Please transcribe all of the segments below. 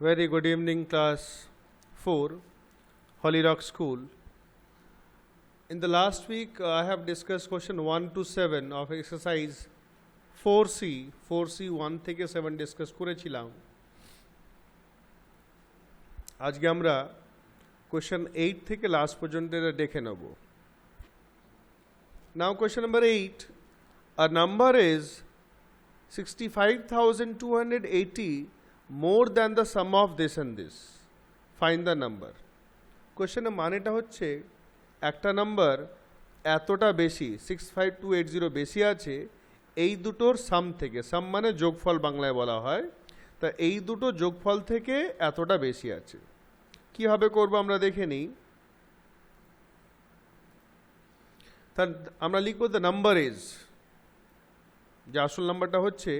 Very good evening, class 4, Holy Rock School. In the last week, I have discussed question 1 to 7 of exercise 4C 1 থেকে 7 discuss করেছিলাম। আজকে আমরা question 8 থেকে last পর্যন্ত এটা দেখে নেব। Now question number 8, a number is 65,280 more than the sum of this and this. Find the number. Question এর মানেটা হচ্ছে একটা নাম্বার এতটা বেশি 65280 বেশি আছে এই দুটোর সাম থেকে, সাম মানে যোগফল বাংলায় বলা হয়, তা এই দুটো যোগফল থেকে এতটা বেশি আছে। কিভাবে করব আমরা দেখে নিই। তা আমরা লিখব দ্য নাম্বার ইজ, যে আসল নাম্বারটা হচ্ছে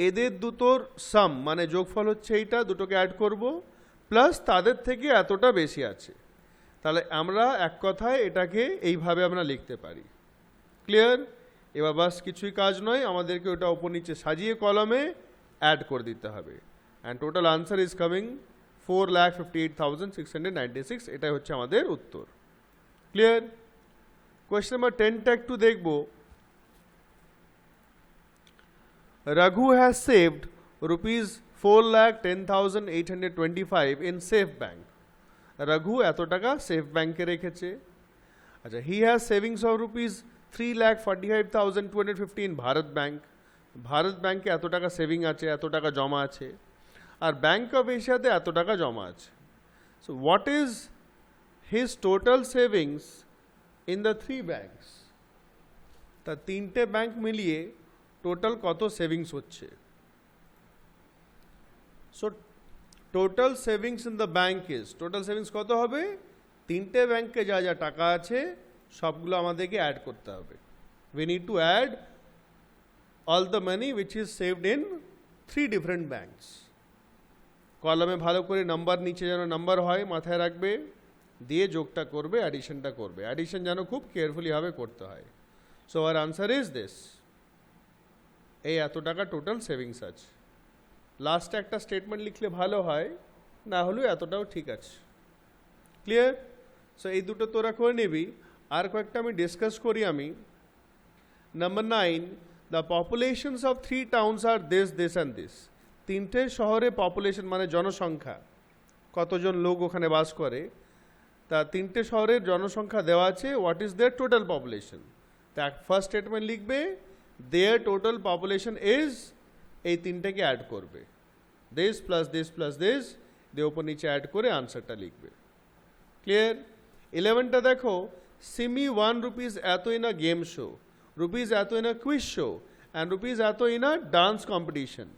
এদের দুটোর সাম মানে যোগফল হচ্ছে এইটা, দুটোকে অ্যাড করব প্লাস তাদের থেকে এতটা বেশি আছে। তাহলে আমরা এক কথায় এটাকে এইভাবে আমরা লিখতে পারি। ক্লিয়ার? এবার বাস কিছুই কাজ নয়, আমাদেরকে ওটা উপর নিচে সাজিয়ে কলমে অ্যাড করে দিতে হবে। And total answer is coming 4,58,696। এটাই হচ্ছে আমাদের উত্তর। ক্লিয়ার? কোয়েশ্চেন নাম্বার 10টা একটু দেখব। Raghu has saved rupees 4,10,825 in Safe Bank. Raghu এত টাকা সেফ ব্যাংকে রেখেছে। আচ্ছা, he has savings of rupees 3,45,250 in Bharat bank. Bharat ব্যাংকে এত টাকা সেভিং আছে, এত টাকা জমা আছে, আর ব্যাংক অফ এশিয়াতে এত টাকা জমা আছে। So what is his total savings in the three banks? তা তিনটে ব্যাংক মিলিয়ে টোটাল কত সেভিংস হচ্ছে? So total savings in the bank is, total savings কত হবে? তিনটে ব্যাংকে যা যা টাকা আছে সবগুলো আমাদেরকে অ্যাড করতে হবে। We need to add all the money which is saved in three different banks. কলমে ভালো করে নাম্বার নিচে যেন নাম্বার হয় মাথায় রাখবে, দিয়ে যোগটা করবে, অ্যাডিশনটা করবে। অ্যাডিশন যেন খুব কেয়ারফুলিভাবে করতে হয়। So our answer is this, এই এত টাকা টোটাল সেভিংস আছে। লাস্টে একটা স্টেটমেন্ট লিখলে ভালো হয়, না হলেও এতটাও ঠিক আছে। ক্লিয়ার? সো এই দুটো তোরা করে নিবি। আর কয়েকটা আমি ডিসকাস করি আমি। Number 9, the populations of three towns are this this and this. তিনটে শহরে পপুলেশন মানে জনসংখ্যা, কতজন লোক ওখানে বাস করে, তা তিনটে শহরের জনসংখ্যা দেওয়া আছে। What is their total population? তা ফার্স্ট স্টেটমেন্ট লিখবে দেয়ার টোটাল পপুলেশন ইজ, এই তিনটেকে অ্যাড করবে, this plus this plus this, দিয়ে ওপর নিচে অ্যাড করে আনসারটা লিখবে। ক্লিয়ার? 11টা দেখো, সিমি 1 rupees এত in a game show, rupees এত in a quiz show, and rupees এত in a dance competition.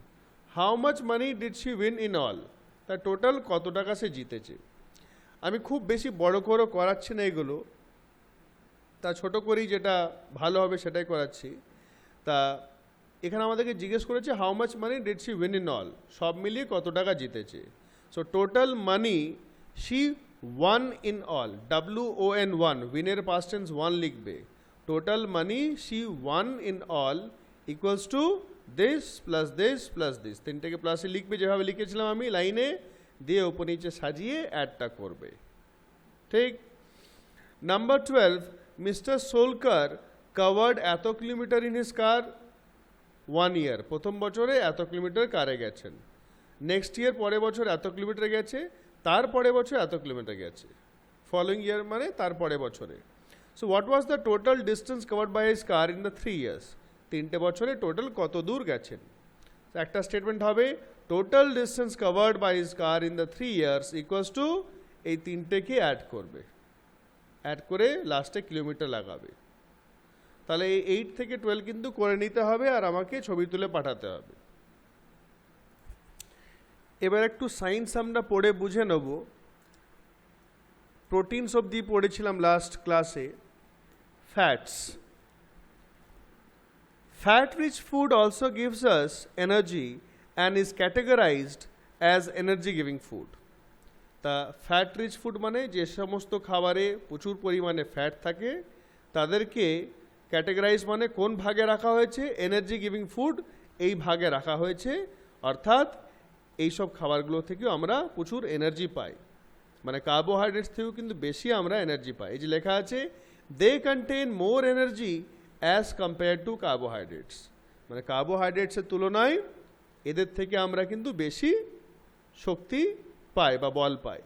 How much money did she win in all? তা টোটাল কত টাকা সে জিতেছে। আমি খুব বেশি বড় করে করাচ্ছি না এগুলো, তা ছোট করেই যেটা ভালো হবে সেটাই করাচ্ছি। তা এখানে আমাদেরকে জিজ্ঞেস করেছে how much money did she win in all, সব মিলিয়ে কত টাকা জিতেছে। So total money she won in all, WON, উইনের পাস্ট টেন্স 1 লিখবে। Total money she won in all equals to this plus this plus this, তিনটাকে প্লাসে লিখবে যেভাবে লিখেছিলাম আমি লাইনে, দিয়ে ওপর নিচে সাজিয়ে অ্যাডটা করবে। ঠিক? নাম্বার 12, মিস্টার সোলকার কাভার্ড এত kilometre in his car 1 year। প্রথম বছরে এত কিলোমিটার কারে গেছেন, নেক্সট ইয়ার পরের বছর এত কিলোমিটার গেছে, তার পরের বছর এত কিলোমিটার গেছে, ফলোয়িং ইয়ার মানে তার পরের বছরে। So what was the total distance covered by his car in the 3 years? তিনটে বছরে টোটাল কত দূর গেছেন। একটা স্টেটমেন্ট হবে total distance covered by his car in the 3 years equals to, এই তিনটেকে অ্যাড করবে, অ্যাড করে লাস্টে কিলোমিটার লাগাবে। তাহলে এই 8 থেকে 12 কিন্তু করে নিতে হবে, আর আমাকে ছবি তুলে পাঠাতে হবে। এবার একটু সায়েন্স আমরা পড়ে বুঝে নেব। প্রোটিনস অবধি পড়েছিলাম লাস্ট ক্লাসে। Fats, fat rich food also gives us energy and is categorized as energy giving food. তা ফ্যাট রিচ ফুড মানে যে সমস্ত খাবারে প্রচুর পরিমাণে ফ্যাট থাকে তাদেরকে ক্যাটেগরাইজ মানে কোন ভাগে রাখা হয়েছে? এনার্জি গিভিং ফুড এই ভাগে রাখা হয়েছে। অর্থাৎ এইসব খাবারগুলো থেকেও আমরা প্রচুর এনার্জি পাই, মানে কার্বোহাইড্রেটস থেকেও কিন্তু বেশি আমরা এনার্জি পাই। এই যে লেখা আছে they contain more energy as compare to carbohydrates, মানে কার্বোহাইড্রেটসের তুলনায় এদের থেকে আমরা কিন্তু বেশি শক্তি পাই বা বল পাই।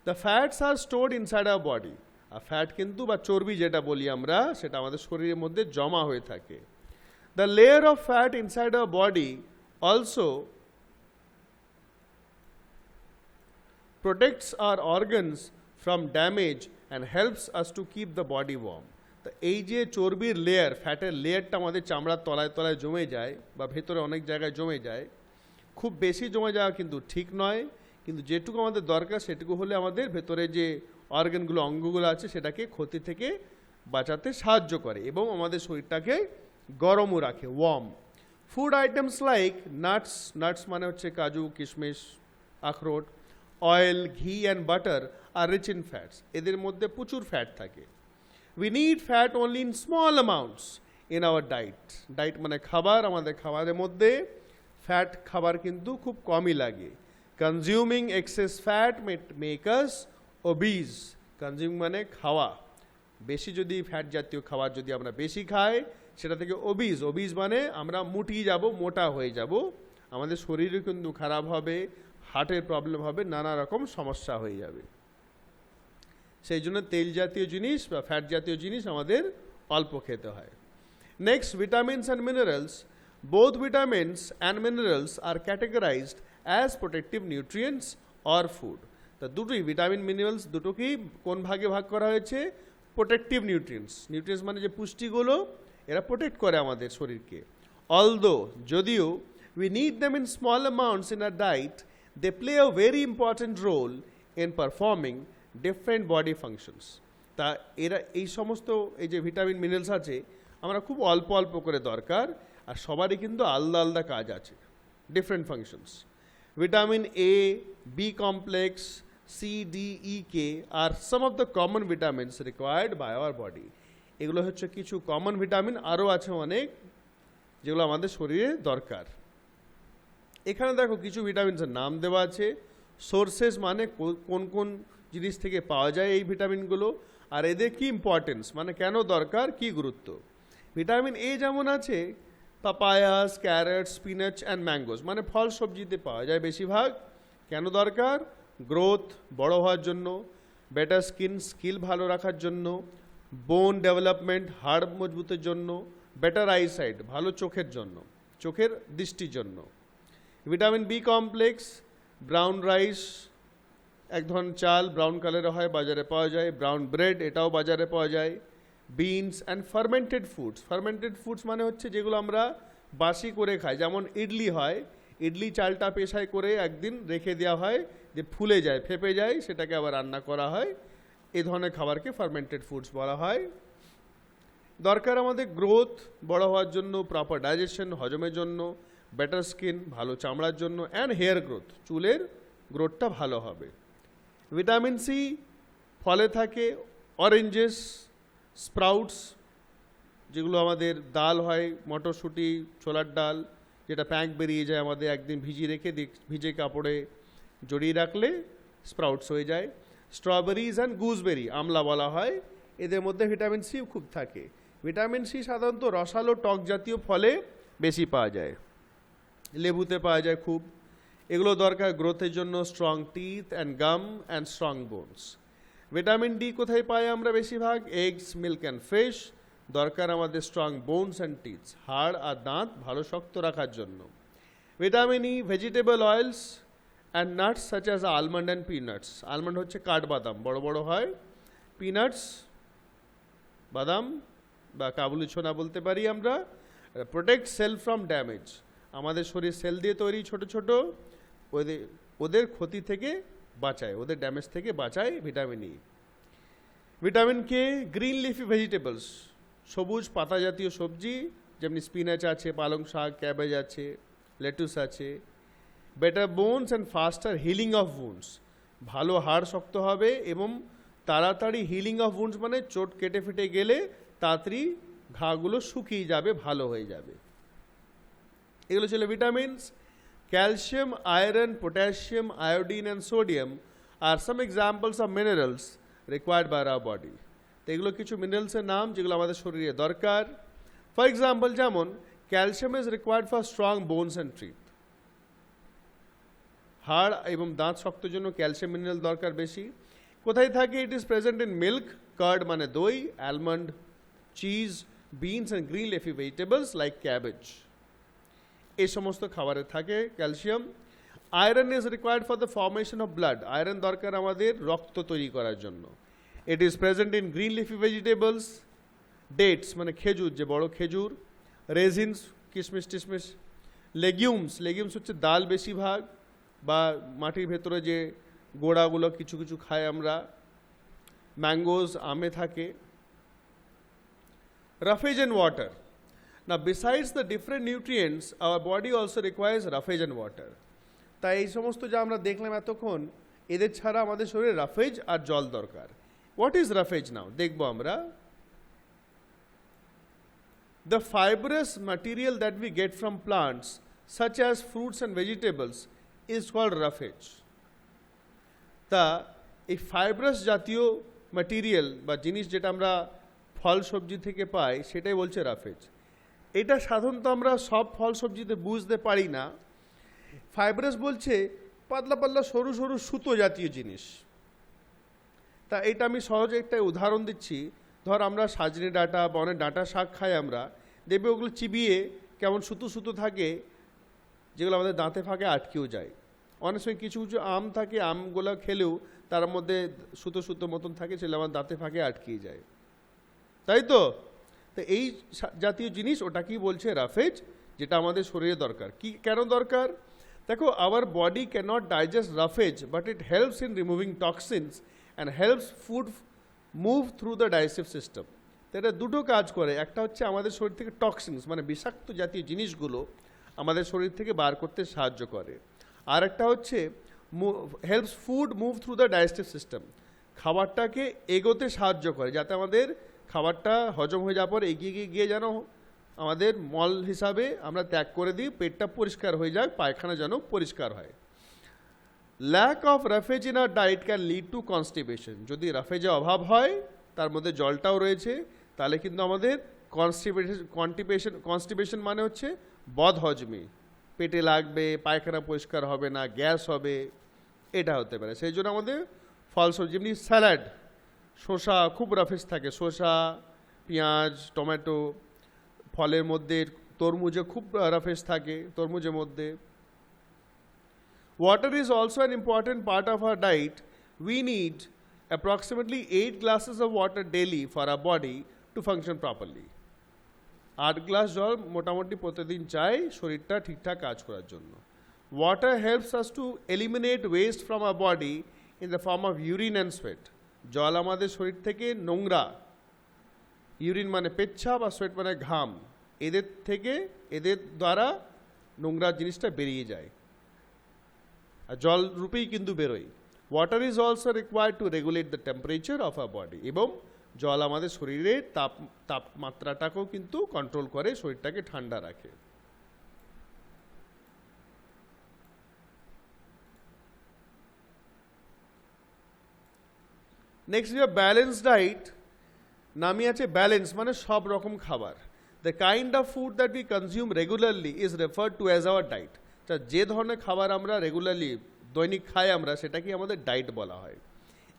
The fats are stored inside our body, আর ফ্যাট কিন্তু বা চর্বি যেটা বলি আমরা সেটা আমাদের শরীরের মধ্যে জমা হয়ে থাকে। The layer of fat inside our body also protects our organs from damage and helps us to keep the body warm. তো এই যে চর্বির লেয়ার, ফ্যাটের লেয়ারটা আমাদের চামড়ার তলায় তলায় জমে যায় বা ভেতরে অনেক জায়গায় জমে যায়, খুব বেশি জমে যাওয়া কিন্তু ঠিক নয়, কিন্তু যেটুকু আমাদের দরকার সেটুকু হলে আমাদের ভেতরে যে অর্গানগুলো অঙ্গগুলো আছে সেটাকে ক্ষতি থেকে বাঁচাতে সাহায্য করে এবং আমাদের শরীরটাকে গরমও রাখে, warm. Food items like nuts, nuts মানে হচ্ছে কাজু কিশমিশ আখরোট, oil ghee and butter are rich in fats, এদের মধ্যে প্রচুর ফ্যাট থাকে। We need fat only in small amounts in our diet, diet মানে খাবার, আমাদের খাবারের মধ্যে ফ্যাট খাবার কিন্তু খুব কমই লাগে। Consuming excess fat make us obese, consume মানে খাওয়া, বেশি যদি ফ্যাট জাতীয় খাবার যদি আমরা বেশি খাই সেটা থেকে ওবিজ, ওবিজ মানে আমরা মুটিয়ে যাব, মোটা হয়ে যাব, আমাদের শরীরও কিন্তু খারাপ হবে, হার্টের প্রবলেম হবে, নানা রকম সমস্যা হয়ে যাবে। সেই জন্য তেল জাতীয় জিনিস বা ফ্যাট জাতীয় জিনিস আমাদের অল্প খেতে হয়। Next, vitamins and minerals. Both vitamins and minerals are categorized as protective nutrients or food. তা দুটোই ভিটামিন মিনারেলস দুটোকেই কোন ভাগে ভাগ করা হয়েছে? প্রোটেক্টিভ নিউট্রিয়েন্টস, নিউট্রিয়েন্টস মানে যে পুষ্টিগুলো এরা প্রোটেক্ট করে আমাদের শরীরকে। অলদো যদিও we need them in small amounts in our diet, they play a very important role in performing different body functions. তা এরা এই সমস্ত এই যে ভিটামিন মিনারেলস আছে আমরা খুব অল্প অল্প করে দরকার, আর সবারই কিন্তু আলাদা আলাদা কাজ আছে, different functions. Vitamin A, B complex, C, D, E, K are some of the common vitamins required by our body. এগুলো হচ্ছে কিছু কমন ভিটামিন, আরও আছে অনেক যেগুলো আমাদের শরীরে দরকার। এখানে দেখো কিছু ভিটামিনসের নাম দেওয়া আছে, সোর্সেস মানে কোন কোন জিনিস থেকে পাওয়া যায় এই ভিটামিনগুলো, আর এদের কি ইম্পর্টেন্স মানে কেন দরকার, কি গুরুত্ব। ভিটামিন এ যেমন আছে পাপায়াস, ক্যারট, স্পিনাচ অ্যান্ড ম্যাঙ্গোস, মানে ফল সবজিতে পাওয়া যায় বেশিরভাগ। কেন দরকার? গ্রোথ, বড় হওয়ার জন্য, বেটার স্কিল ভালো রাখার জন্য, বোন ডেভেলপমেন্ট হাড় মজবুতের জন্য, বেটার আইসাইট ভালো চোখের জন্য, চোখের দৃষ্টির জন্য। Vitamin B complex, brown rice এক ধরনের চাল, ব্রাউন কালারে হয়, বাজারে পাওয়া যায়। ব্রাউন ব্রেড, এটাও বাজারে পাওয়া যায়। Beans and fermented foods, fermented foods মানে হচ্ছে যেগুলো আমরা বাসি করে খাই, যেমন ইডলি হয়, ইডলি চালটা পেশায় করে একদিন রেখে দেওয়া হয় যে ফুলে যায়, ফেপে যায়, সেটাকে আবার রান্না করা হয়, এই ধরনের খাবারকে ফার্মেন্টেড ফুডস বলা হয়। দরকার আমাদের গ্রোথ, বড় হওয়ার জন্য, প্রপার ডাইজেশন হজমের জন্য, বেটার স্কিন ভালো চামড়ার জন্য, অ্যান্ড হেয়ার গ্রোথ চুলের গ্রোথটা ভালো হবে। ভিটামিন সি ফলে থাকে, অরেঞ্জেস, স্প্রাউটস যেগুলো আমাদের ডাল হয়, মটরশুঁটি, ছোলার ডাল, যেটা প্যাঁক বেরিয়ে যায় আমাদের একদিন ভিজিয়ে রেখে ভিজে কাপড়ে জড়িয়ে রাখলে স্প্রাউটস হয়ে যায়। স্ট্রবেরিজ অ্যান্ড গুজবেরি আমলা বলা হয়, এদের মধ্যে ভিটামিন সি খুব থাকে। ভিটামিন সি সাধারণত রসালো টক জাতীয় ফলে বেশি পাওয়া যায়, লেবুতে পাওয়া যায় খুব। এগুলো দরকার গ্রোথের জন্য, strong teeth and gum and strong bones. Vitamin D কোথায় পাই আমরা বেশিরভাগ? এগস, মিল্ক অ্যান্ড ফিশ, দরকার আমাদের স্ট্রং বোনস অ্যান্ড টিথস, হাড় আর দাঁত ভালো শক্ত রাখার জন্য। Vitamin E, vegetable oils and nuts such as almond and peanuts, almond হচ্ছে কাঠবাদাম, বড় বড় হয়। পিনাটস বাদাম বা কাবুলি ছোনা বলতে পারি আমরা। প্রোটেক্ট সেল ফ্রম ড্যামেজ, আমাদের শরীর সেল দিয়ে তৈরি ছোট ছোট, ওদের ক্ষতি থেকে বাঁচায়, ওদের ড্যামেজ থেকে বাঁচায় vitamin E. Vitamin K, green leafy vegetables, সবুজ পাতা জাতীয় সবজি, যেমনি স্পিনাচ আছে, পালং শাক, ক্যাবেজ আছে, লেটুস আছে। Better bones and ফাস্টার healing of wounds, ভালো হাড় শক্ত হবে এবং তাড়াতাড়ি হিলিং অফ উন্ডস মানে চোট কেটে ফেটে গেলে তাড়াতাড়ি ঘাগুলো শুকিয়ে যাবে, ভালো হয়ে যাবে। এগুলো ছিল vitamins. Calcium, iron, potassium, iodine and sodium are some examples of minerals required by our body. তো এগুলো কিছু মিনারেলসের নাম যেগুলো আমাদের শরীরে দরকার। ফর এক্সাম্পল যেমন calcium is required for strong bones and teeth. হাড় এবং দাঁত শক্তের জন্য ক্যালসিয়াম মিনারেল দরকার বেশি। কোথায় থাকে? It is present in milk, card মানে দই, almond, cheese, beans and green leafy vegetables like cabbage. এই সমস্ত খাবারে থাকে calcium. Iron is required for the formation of blood. Iron দরকার আমাদের রক্ত তৈরি করার জন্য। It is present in green leafy vegetables, dates মানে খেজুর, যে বড় খেজুর, রেজিনস কিশমিশ টিশমিশ, লেগিউমস, লেগিউমস হচ্ছে ডাল বেশিরভাগ বা মাটির ভেতরে যে গোড়াগুলো কিছু কিছু খাই আমরা, ম্যাঙ্গোজ আমে থাকে। roughage and water. Now besides the different nutrients, our body also requires roughage and water. তাই এই সমস্ত যা আমরা দেখলাম এতক্ষণ, এদের ছাড়া আমাদের শরীরে রাফেজ আর জল দরকার। হোয়াট ইজ রাফেজ নাও দেখবো আমরা। The fibrous material that we get from plants such as fruits and vegetables is called roughage. তা এই ফাইব্রাস জাতীয় ম্যাটেরিয়াল বা জিনিস যেটা আমরা ফল সবজি থেকে পাই সেটাই বলছে রাফেজ। এটা সাধারণত আমরা সব ফল সবজিতে বুঝতে পারি না। ফাইব্রাস বলছে পাতলা পাতলা সরু সরু সুতো জাতীয় জিনিস। তা এটা আমি সহজে একটা উদাহরণ দিচ্ছি। ধর আমরা সাজনে ডাঁটা বা অনেক ডাঁটা শাক খাই, আমরা দেখবে ওগুলো চিবিয়ে কেমন সুতো সুতো থাকে, যেগুলো আমাদের দাঁতে ফাঁকে আটকেও যায়। অনেক সময় কিছু কিছু আম থাকে, আমগুলো খেলেও তার মধ্যে সুতো সুতো মতন থাকে, সেগুলো আমার দাঁতে ফাঁকে আটকিয়ে যায়, তাই তো? তো এই জাতীয় জিনিস ওটাকেই বলছে রাফেজ, যেটা আমাদের শরীরে দরকার। কি কেন দরকার? দেখো, our body cannot digest roughage, but it helps in removing toxins and helps food move through the digestive system. তো এটা দুটো কাজ করে। একটা হচ্ছে আমাদের শরীর থেকে টক্সিনস মানে বিষাক্ত জাতীয় জিনিসগুলো আমাদের শরীর থেকে বার করতে সাহায্য করে। আর একটা হচ্ছে helps food move through the digestive system, খাবারটাকে এগোতে সাহায্য করে, যাতে আমাদের খাবারটা হজম হয়ে যাওয়ার পর এগিয়ে গিয়ে যেন আমাদের মল হিসাবে আমরা ত্যাগ করে দিই, পেটটা পরিষ্কার হয়ে যাক, পায়খানা যেন পরিষ্কার হয়। Lack of roughage in our diet can lead to constipation. যদি রাফেজের অভাব হয়, তার মধ্যে জলটাও রয়েছে, তাহলে কিন্তু আমাদের কনস্টিপেশন মানে হচ্ছে বদহজমি, পেটে লাগবে, পায়খানা পরিষ্কার হবে না, গ্যাস হবে, এটা হতে পারে। সেই জন্য আমাদের ফল সবজি, যেমনি স্যালাড, শসা খুব রাফেজ থাকে, শসা, পেঁয়াজ, টমেটো, ফলের মধ্যে তরমুজে খুব রাফেজ থাকে, তরমুজের মধ্যে। Water is also an important part of our diet. We need approximately 8 glasses of water daily for our body to function properly. 8 glass জল মোটামুটি প্রতিদিন চাই শরীরটা ঠিকঠাক কাজ করার জন্য। Water helps us to eliminate waste from our body in the form of urine and sweat. জল আমাদের শরীর থেকে নোংরা, ইউরিন মানে পেচ্ছাপ আর সোয়েট মানে ঘাম, এদের দ্বারা নোংরা জিনিসটা বেরিয়ে যায়, আর জল রূপেই কিন্তু বেরোয়। Water is also required to regulate the temperature of our body. এবং জল আমাদের শরীরের তাপমাত্রাটাকেও কিন্তু কন্ট্রোল করে, শরীরটাকে ঠান্ডা রাখে। নেক্সট যে ব্যালেন্স ডায়েট, নামই আছে ব্যালেন্স মানে সব রকম খাবার। The kind of food that we consume regularly is referred to as our diet. যে ধরনের খাবার আমরা রেগুলারলি দৈনিক খাই আমরা, সেটাকে আমাদের ডায়েট বলা হয়।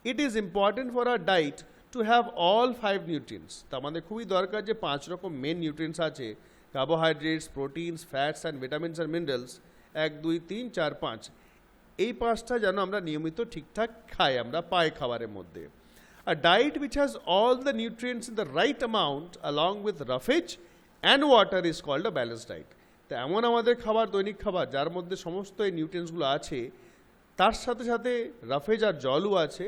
It is important for our diet to have all 5 nutrients. তা আমাদের খুবই দরকার যে 5 রকম মেন নিউট্রিয়েন্টস আছে, carbohydrates, proteins, fats and vitamins and minerals, 1 2 3 4 5। এই 5টা যেন আমরা নিয়মিত ঠিকঠাক খাই, আমরা পাই খাবারের মধ্যে। A diet which has all the nutrients in the right amount along with roughage and water is called a balanced diet. তো এমন আমাদের খাবার, দৈনিক খাবার, যার মধ্যে সমস্ত এই নিউট্রিয়েন্টসগুলো আছে, তার সাথে সাথে রাফেজ আর জলও আছে,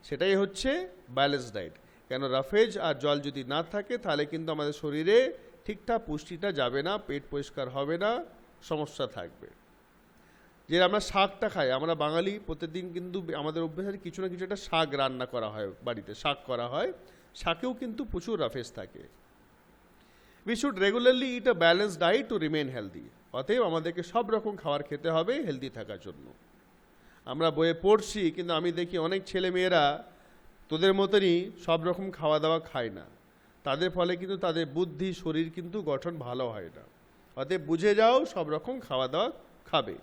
সেটাই হচ্ছে ব্যালেন্সড ডায়েট। কেন রাফেজ আর জল যদি না থাকে, তাহলে কিন্তু আমাদের শরীরে ঠিকঠাক পুষ্টিটা যাবে না, পেট পরিষ্কার হবে না, সমস্যা থাকবে। যে আমরা শাকটা খাই, আমরা বাঙালি প্রতিদিন কিন্তু আমাদের অভ্যেস আছে কিছু না কিছু একটা শাক রান্না করা হয়, বাড়িতে শাক করা হয়, শাকেও কিন্তু প্রচুর রাফেজ থাকে। We should regularly eat a balanced diet to remain healthy. অতএব আমাদেরকে সব রকম খাবার খেতে হবে হেলদি থাকার জন্য। আমরা বইয়ে পড়ছি, কিন্তু আমি দেখি অনেক ছেলে মেয়েরা তোদের মতনই সব রকম খাওয়া দাওয়া খায় না, তাদের ফলে কিন্তু তাদের বুদ্ধি শরীর কিন্তু গঠন ভালো হয় না। অতএব বুঝে যাও সব রকম খাওয়া দাওয়া খাবে।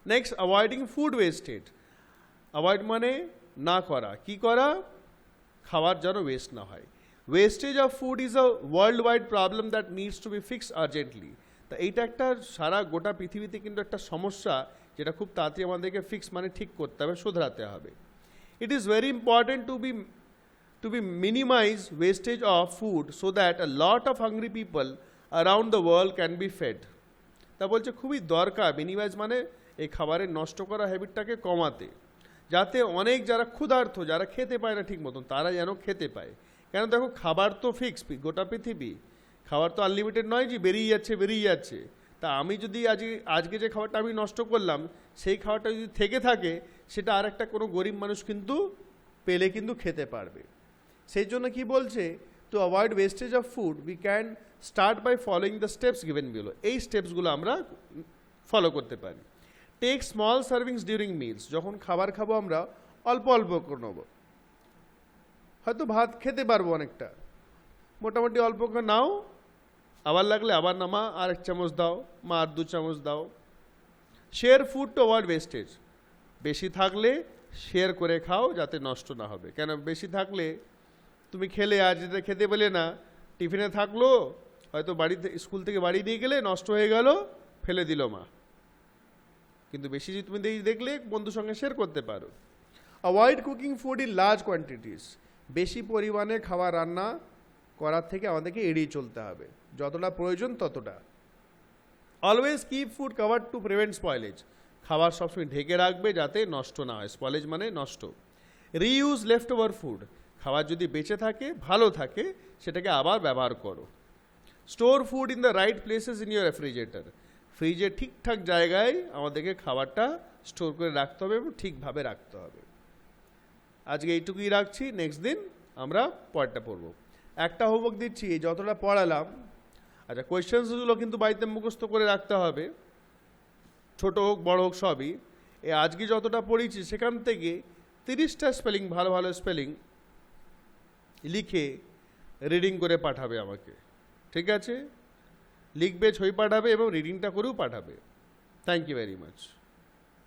Next, avoiding food wastage. Avoid মানে না করা, কি করা? খাবার যেন ওয়েস্ট না হয়। Wastage of food is a world wide problem that needs to be fixed urgently. তা এইটা একটা সারা গোটা পৃথিবীতে কিন্তু একটা সমস্যা, যেটা খুব তাড়াতাড়ি আমাদেরকে ফিক্স মানে ঠিক করতে হবে, শোধরাতে হবে। It is very important to be minimize wastage of food so that a lot of hungry people around the world can be fed. তা বলছে খুবই দরকার মিনিমাইজ মানে এই খাবারের নষ্ট করা হ্যাবিটটাকে কমাতে, যাতে অনেক যারা ক্ষুধার্ত, যারা খেতে পায় না ঠিক মতন, তারা যেন খেতে পায়। কেন দেখো, খাবার তো ফিক্স, গোটা পৃথিবী খাবার তো আনলিমিটেড নয় যে বেরিয়ে যাচ্ছে। তা আমি যদি আজকে যে খাবারটা আমি নষ্ট করলাম, সেই খাবারটা যদি থেকে থাকে, সেটা আর একটা কোনো গরিব মানুষ কিন্তু পেলে কিন্তু খেতে পারবে। সেই জন্য কি বলছে, to avoid wastage of food we can start by following the steps given below. এই স্টেপসগুলো আমরা ফলো করতে পারি। Take small servings during meals. যখন খাবার খাবো আমরা অল্প অল্প করে নেবো, হয়তো ভাত খেতে পারবো অনেকটা, মোটামুটি অল্প করে নাও, আবার লাগলে আবার না, মা আর 1 চামচ দাও, মা আর 2 চামচ দাও। Share food two avoid wastage. বেশি থাকলে শেয়ার করে খাও, যাতে নষ্ট না হবে। কেন, বেশি থাকলে তুমি খেলে, আজ যেটা খেতে পেলে না, টিফিনে থাকলো, হয়তো বাড়িতে স্কুল থেকে বাড়ি নিয়ে গেলে নষ্ট হয়ে গেল, ফেলে দিল মা। কিন্তু বেশি যদি তুমি দেখলে বন্ধুর সঙ্গে শেয়ার করতে পারো। Avoid cooking food in large quantities. বেশি পরিমাণে খাবার রান্না করার থেকে আমাদেরকে এড়িয়ে চলতে হবে, যতটা প্রয়োজন ততটা। Always keep food cover to prevent spoilage. খাবার সবসময় ঢেকে রাখবে যাতে নষ্ট না হয়। স্পয়েলেজ মানে নষ্ট। Reuse left over food. খাবার যদি বেঁচে থাকে, ভালো থাকে, সেটাকে আবার ব্যবহার করো। Store food in the right places in your refrigerator. ফ্রিজে ঠিকঠাক জায়গায় আমাদেরকে খাবারটা স্টোর করে রাখতে হবে এবং ঠিকভাবে রাখতে হবে। আজকে এইটুকুই রাখছি, নেক্সট দিন আমরা পরেরটা পড়বো। একটা হোমওয়ার্ক দিচ্ছি, এই যতটা পড়ালাম, আচ্ছা কোয়েশ্চেন্সগুলো কিন্তু বাড়িতে মুখস্থ করে রাখতে হবে, ছোট হোক বড় হোক সবই। আজকে যতটা পড়েছি সেখান থেকে 30টা স্পেলিং, ভালো ভালো স্পেলিং লিখে রিডিং করে পাঠাবে আমাকে, ঠিক আছে? লিখবে, ছবি পাঠাবে এবং রিডিংটা করেও পাঠাবে। Thank you very much.